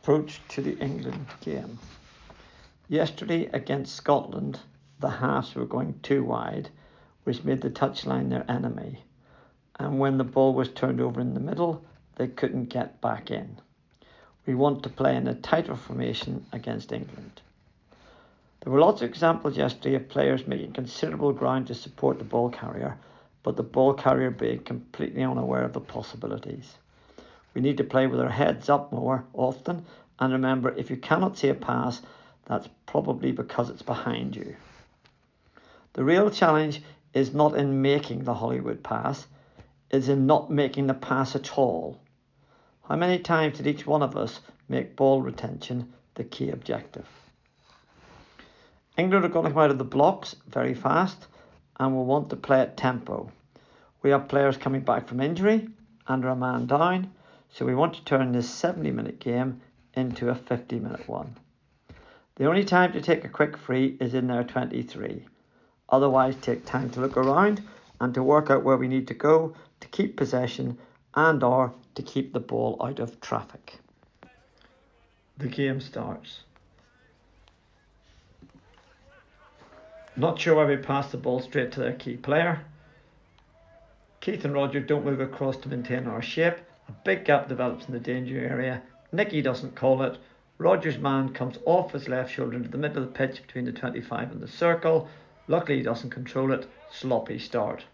approach to the England game. Yesterday against Scotland, the halves were going too wide, which made the touchline their enemy. And when the ball was turned over in the middle, they couldn't get back in. We want to play in a tighter formation against England. There were lots of examples yesterday of players making considerable ground to support the ball carrier, but the ball carrier being completely unaware of the possibilities. We need to play with our heads up more often, and remember, if you cannot see a pass, that's probably because it's behind you. The real challenge is not in making the Hollywood pass, it's in not making the pass at all. How many times did each one of us make ball retention the key objective? England are going to come out of the blocks very fast and will want to play at tempo. We have players coming back from injury and are a man down, so we want to turn this 70-minute game into a 50-minute one. The only time to take a quick free is in their 23. Otherwise, take time to look around and to work out where we need to go to keep possession and or to keep the ball out of traffic. The game starts. Not sure why we pass the ball straight to their key player. Keith and Roger don't move across to maintain our shape. A big gap develops in the danger area. Nicky doesn't call it. Roger's man comes off his left shoulder into the middle of the pitch between the 25 and the circle. Luckily he doesn't control it. Sloppy start.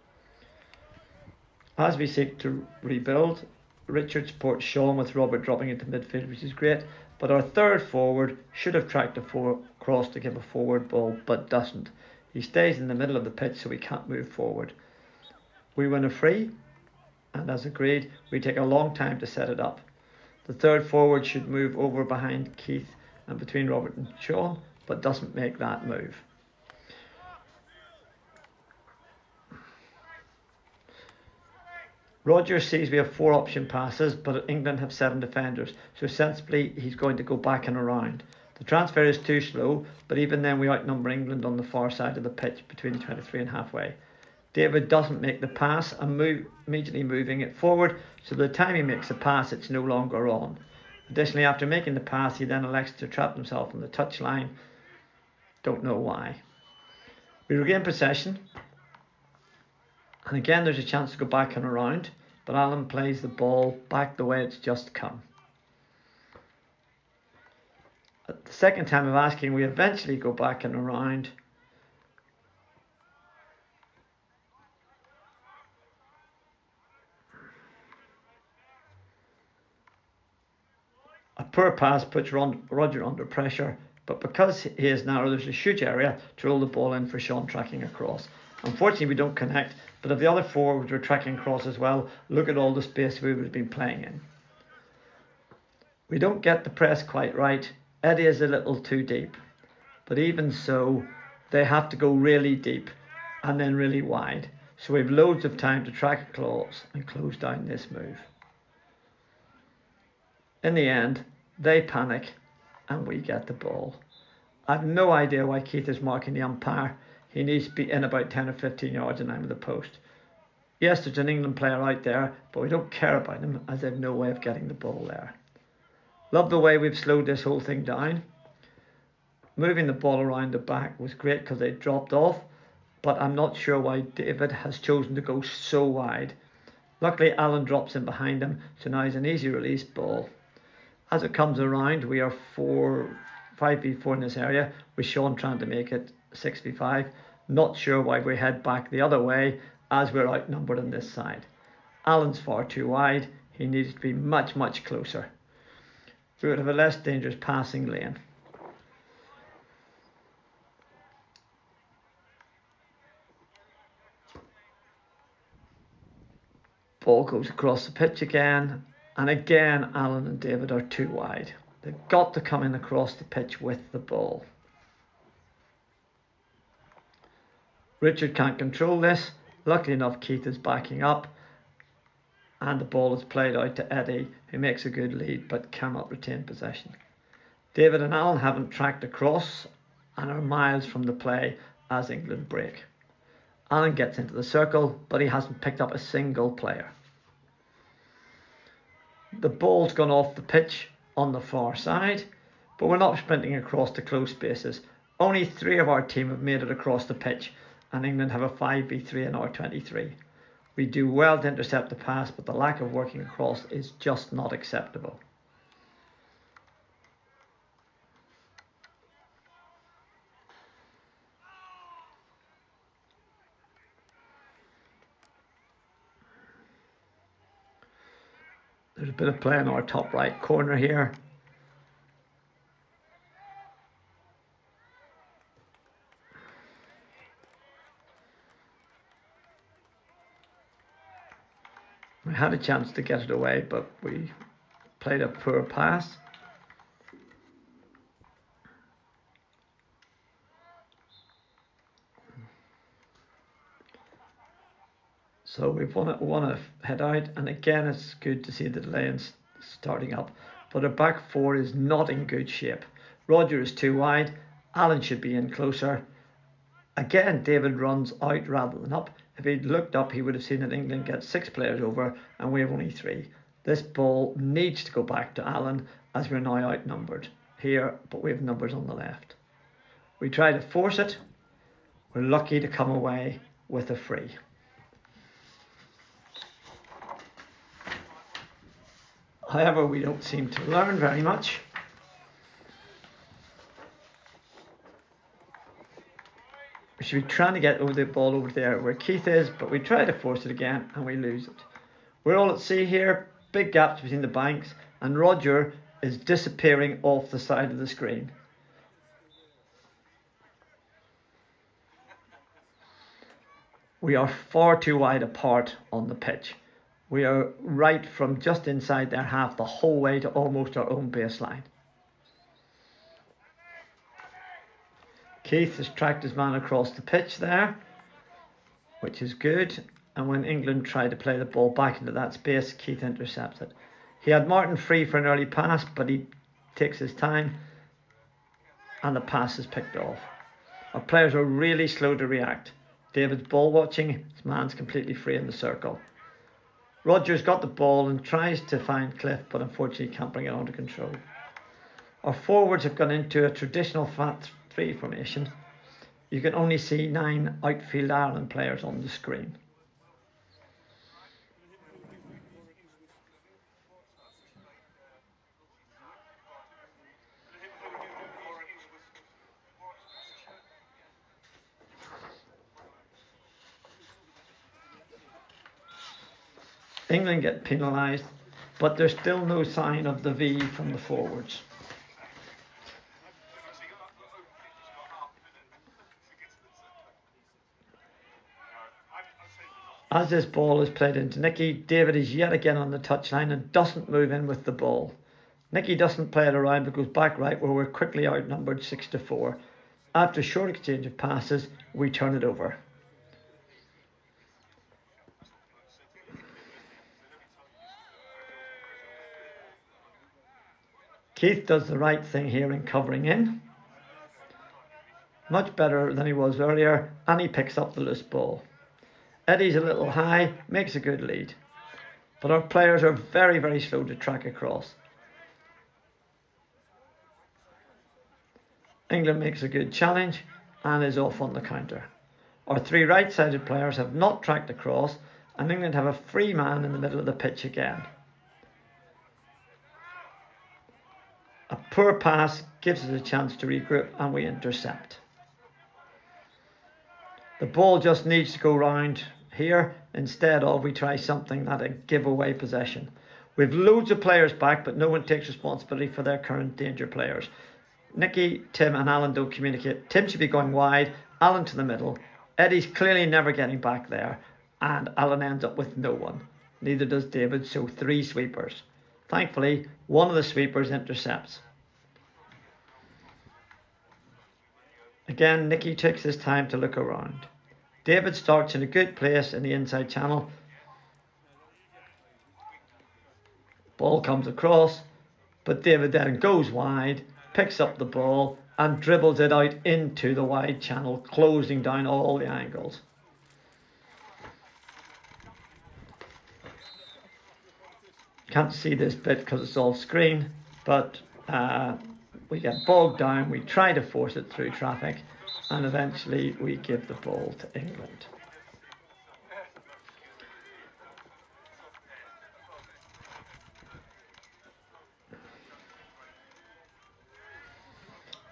As we seek to rebuild, Richard supports Sean with Robert dropping into midfield, which is great. But our third forward should have tracked a cross to give a forward ball, but doesn't. He stays in the middle of the pitch, so we can't move forward. We win a free, and as agreed, we take a long time to set it up. The third forward should move over behind Keith and between Robert and Sean, but doesn't make that move. Roger sees we have 4 option passes, but England have 7 defenders, so sensibly he's going to go back and around. The transfer is too slow, but even then we outnumber England on the far side of the pitch between the 23 and halfway. David doesn't make the pass and immediately moving it forward, so by the time he makes the pass it's no longer on. Additionally, after making the pass he then elects to trap himself on the touchline. Don't know why. We regain possession, and again there's a chance to go back and around, but Alan plays the ball back the way it's just come. At the second time of asking, we eventually go back and around. A poor pass puts Roger under pressure, but because he is narrow, there's a huge area to roll the ball in for Sean tracking across. Unfortunately, we don't connect, but if the other forwards were tracking across as well, look at all the space we would have been playing in. We don't get the press quite right. Eddie is a little too deep, but even so, they have to go really deep and then really wide. So we have loads of time to track across and close down this move. In the end, they panic and we get the ball. I have no idea why Keith is marking the umpire. He needs to be in about 10 or 15 yards and I'm at the post. Yes, there's an England player out there, but we don't care about him as they have no way of getting the ball there. Love the way we've slowed this whole thing down. Moving the ball around the back was great because they dropped off, but I'm not sure why David has chosen to go so wide. Luckily, Alan drops in behind him, so now he's an easy release ball. As it comes around, we are 5v4 in this area, with Sean trying to make it 6v5. Not sure why we head back the other way as we're outnumbered on this side. Alan's far too wide. He needs to be much, much closer. We would have a less dangerous passing lane. Ball goes across the pitch again, and again Alan and David are too wide. They've got to come in across the pitch with the ball. Richard can't control this. Luckily enough, Keith is backing up, and the ball is played out to Eddie, who makes a good lead but cannot retain possession. David and Alan haven't tracked across and are miles from the play as England break. Alan gets into the circle, but he hasn't picked up a single player. The ball's gone off the pitch on the far side, but we're not sprinting across the close spaces. Only 3 of our team have made it across the pitch, and England have a 5v3 in our 23. We do well to intercept the pass, but the lack of working across is just not acceptable. There's a bit of play in our top right corner here. We had a chance to get it away, but we played a poor pass. So we've won a head out, and again it's good to see the delay starting up, but our back 4 is not in good shape. Roger is too wide, Allen should be in closer. Again, David runs out rather than up. If he'd looked up, he would have seen that England get 6 players over and we have only 3. This ball needs to go back to Allen, as we're now outnumbered here, but we have numbers on the left. We try to force it. We're lucky to come away with a free. However, we don't seem to learn very much. We should be trying to get the ball over there where Keith is, but we try to force it again and we lose it. We're all at sea here, big gaps between the banks, and Roger is disappearing off the side of the screen. We are far too wide apart on the pitch. We are right from just inside their half the whole way to almost our own baseline. Keith has tracked his man across the pitch there, which is good. And when England tried to play the ball back into that space, Keith intercepts it. He had Martin free for an early pass, but he takes his time and the pass is picked off. Our players are really slow to react. David's ball watching, his man's completely free in the circle. Roger's got the ball and tries to find Cliff, but unfortunately can't bring it under control. Our forwards have gone into a traditional flat 3 formation. You can only see 9 outfield Ireland players on the screen. England get penalised, but there's still no sign of the V from the forwards. As this ball is played into Nicky, David is yet again on the touchline and doesn't move in with the ball. Nicky doesn't play it around but goes back right, where we're quickly outnumbered 6-4. After a short exchange of passes, we turn it over. Keith does the right thing here in covering in. Much better than he was earlier, and he picks up the loose ball. Eddie's a little high, makes a good lead. But our players are very, very slow to track across. England makes a good challenge and is off on the counter. Our 3 right-sided players have not tracked across, and England have a free man in the middle of the pitch again. A poor pass gives us a chance to regroup and we intercept. The ball just needs to go round here. Instead of, we try something that a giveaway possession. We've loads of players back, but no one takes responsibility for their current danger players. Nicky, Tim and Alan don't communicate. Tim should be going wide, Alan to the middle. Eddie's clearly never getting back there, and Alan ends up with no one. Neither does David, so 3 sweepers. Thankfully, one of the sweepers intercepts. Again, Nicky takes his time to look around. David starts in a good place in the inside channel. Ball comes across, but David then goes wide, picks up the ball and dribbles it out into the wide channel, closing down all the angles. Can't see this bit because it's off screen, but we get bogged down. We try to force it through traffic, and eventually we give the ball to England.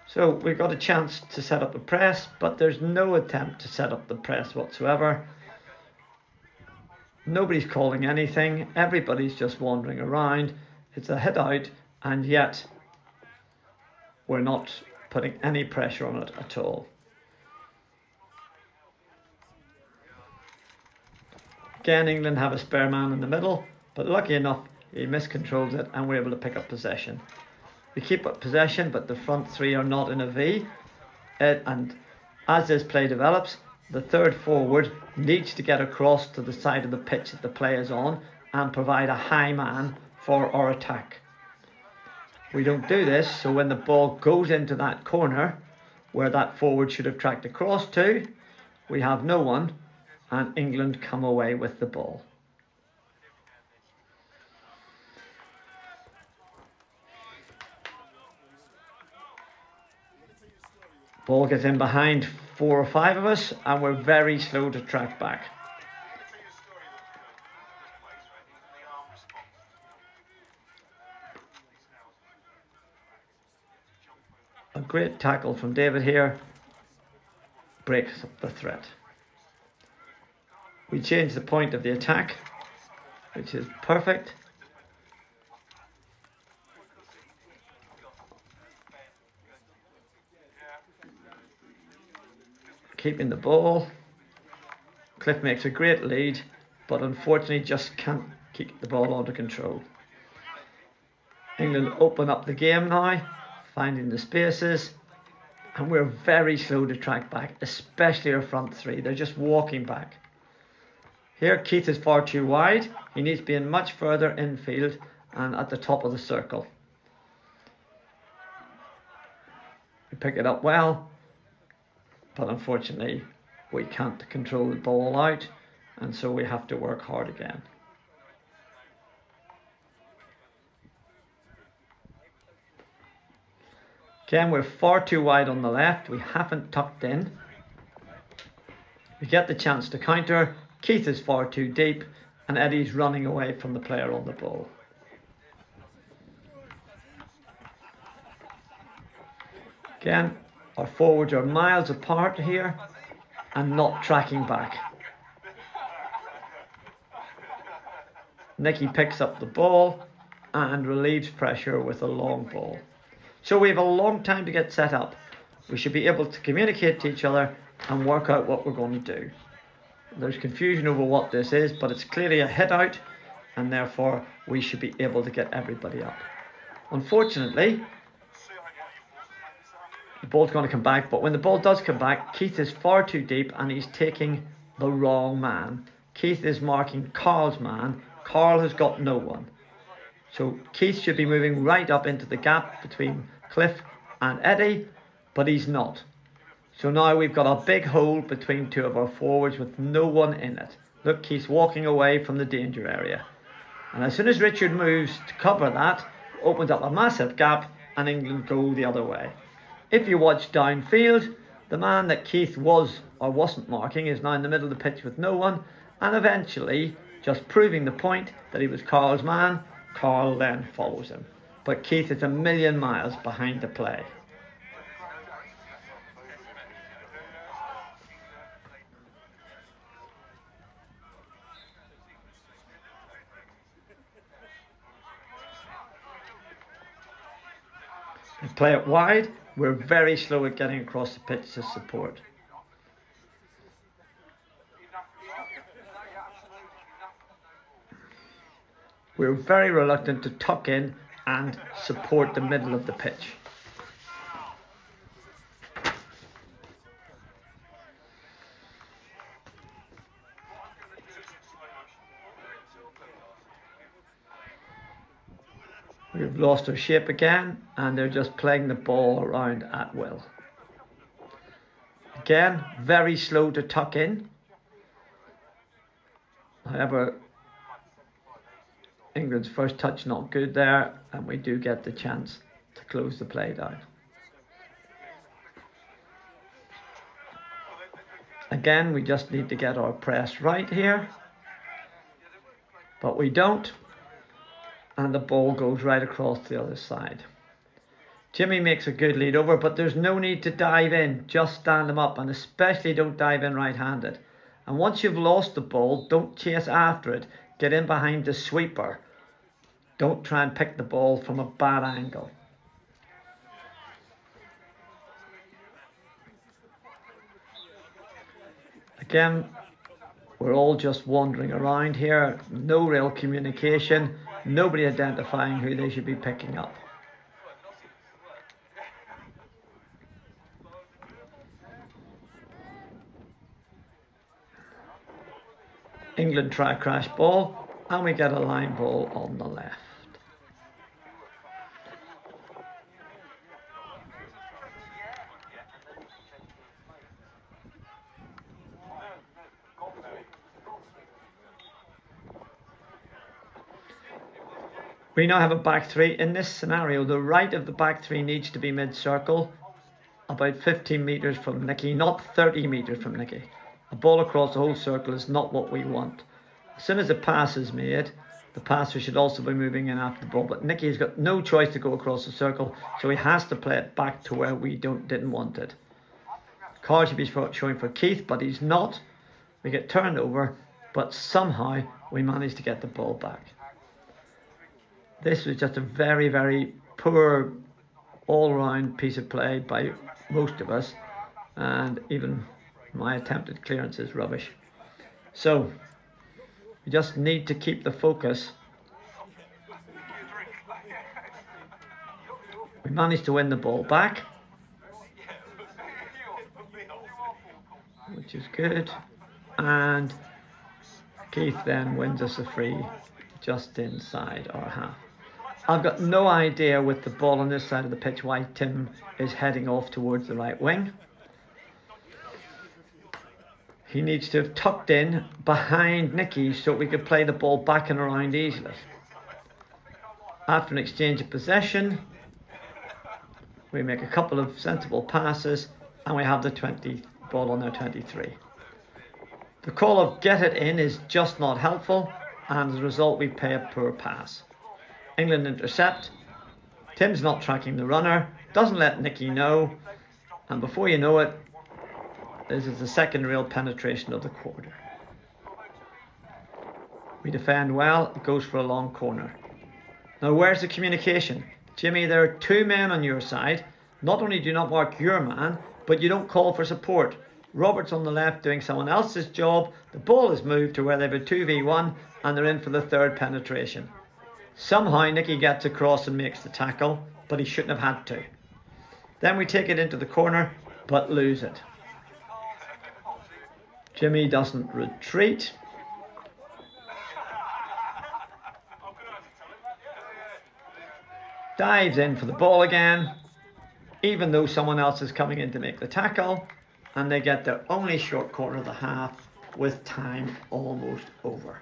So we've got a chance to set up the press, but there's no attempt to set up the press whatsoever. Nobody's calling anything. Everybody's just wandering around. It's a hit out, and yet we're not putting any pressure on it at all. Again, England have a spare man in the middle, but lucky enough, he miscontrols it and we're able to pick up possession. We keep up possession, but the front three are not in a V. And as this play develops, the third forward needs to get across to the side of the pitch that the play is on and provide a high man for our attack. We don't do this, so when the ball goes into that corner where that forward should have tracked across to, we have no one, and England come away with the ball. Ball gets in behind 4 or 5 of us, and we're very slow to track back. A great tackle from David here breaks up the threat. We change the point of the attack, which is perfect. Keeping the ball. Cliff makes a great lead, but unfortunately just can't keep the ball under control. England open up the game now, finding the spaces, and we're very slow to track back, especially our front three. They're just walking back. Here Keith is far too wide. He needs to be in much further infield and at the top of the circle. We pick it up well, but unfortunately we can't control the ball out, and so we have to work hard again. Again, we're far too wide on the left. We haven't tucked in. We get the chance to counter. Keith is far too deep, and Eddie's running away from the player on the ball. Again, our forwards are miles apart here and not tracking back. Nicky picks up the ball and relieves pressure with a long ball. So we have a long time to get set up. We should be able to communicate to each other and work out what we're going to do. There's confusion over what this is, but it's clearly a hit out, and therefore we should be able to get everybody up. Unfortunately, the ball's going to come back, but when the ball does come back, Keith is far too deep and he's taking the wrong man. Keith is marking Carl's man. Carl has got no one. So Keith should be moving right up into the gap between Cliff and Eddie, but he's not. So now we've got a big hole between two of our forwards with no one in it. Look, Keith's walking away from the danger area. And as soon as Richard moves to cover that, opens up a massive gap and England go the other way. If you watch downfield, the man that Keith was or wasn't marking is now in the middle of the pitch with no one, and eventually, just proving the point that he was Carl's man, Carl then follows him. But Keith is a million miles behind the play. We play it wide. We're very slow at getting across the pitch to support. We're very reluctant to tuck in and support the middle of the pitch. We've lost our shape again, and they're just playing the ball around at will. Again, very slow to tuck in. However, England's first touch not good there, and we do get the chance to close the play down. Again, we just need to get our press right here, but we don't, and the ball goes right across the other side. Jimmy makes a good lead over, but there's no need to dive in, just stand them up, and especially don't dive in right-handed. And once you've lost the ball, don't chase after it, get in behind the sweeper. Don't try and pick the ball from a bad angle. Again, we're all just wandering around here, no real communication, nobody identifying who they should be picking up. England try a crash ball, and we get a line ball on the left. We now have a back three. In this scenario, the right of the back three needs to be mid-circle, about 15 metres from Nicky, not 30 metres from Nicky. A ball across the whole circle is not what we want. As soon as the pass is made, the passer should also be moving in after the ball, but Nicky's got no choice to go across the circle, so he has to play it back to where we didn't want it. Card should be showing for Keith, but he's not. We get turned over, but somehow we manage to get the ball back. This was just a very, very poor all-round piece of play by most of us, and even my attempted clearance is rubbish. So we just need to keep the focus. We managed to win the ball back, which is good, and Keith then wins us a free just inside our half. I've got no idea with the ball on this side of the pitch why Tim is heading off towards the right wing. He needs to have tucked in behind Nicky so we could play the ball back and around easily. After an exchange of possession, we make a couple of sensible passes and we have the ball on their 23. The call of get it in is just not helpful, and as a result we play a poor pass. England intercept. Tim's not tracking the runner, doesn't let Nicky know, and before you know it, this is the second real penetration of the quarter. We defend well, it goes for a long corner. Now where's the communication? Jimmy, there are two men on your side. Not only do you not mark your man, but you don't call for support. Robert's on the left doing someone else's job. The ball is moved to where they have a 2v1 and they're in for the third penetration. Somehow Nicky gets across and makes the tackle, but he shouldn't have had to. Then we take it into the corner, but lose it. Jimmy doesn't retreat. Dives in for the ball again, even though someone else is coming in to make the tackle, and they get their only short corner of the half with time almost over.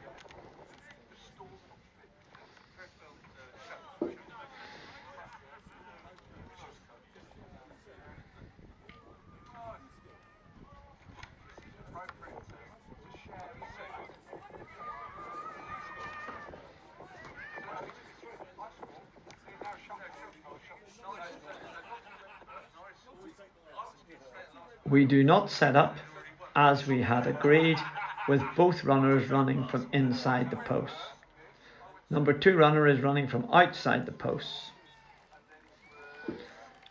We do not set up as we had agreed, with both runners running from inside the posts. Number 2 runner is running from outside the posts.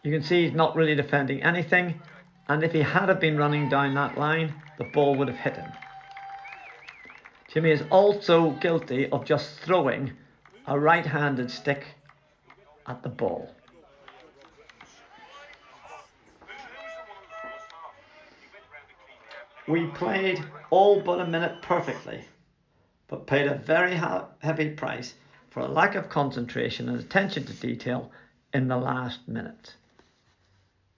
You can see he's not really defending anything, and if he had been running down that line, the ball would have hit him. Jimmy is also guilty of just throwing a right-handed stick at the ball. We played all but a minute perfectly, but paid a very heavy price for a lack of concentration and attention to detail in the last minute.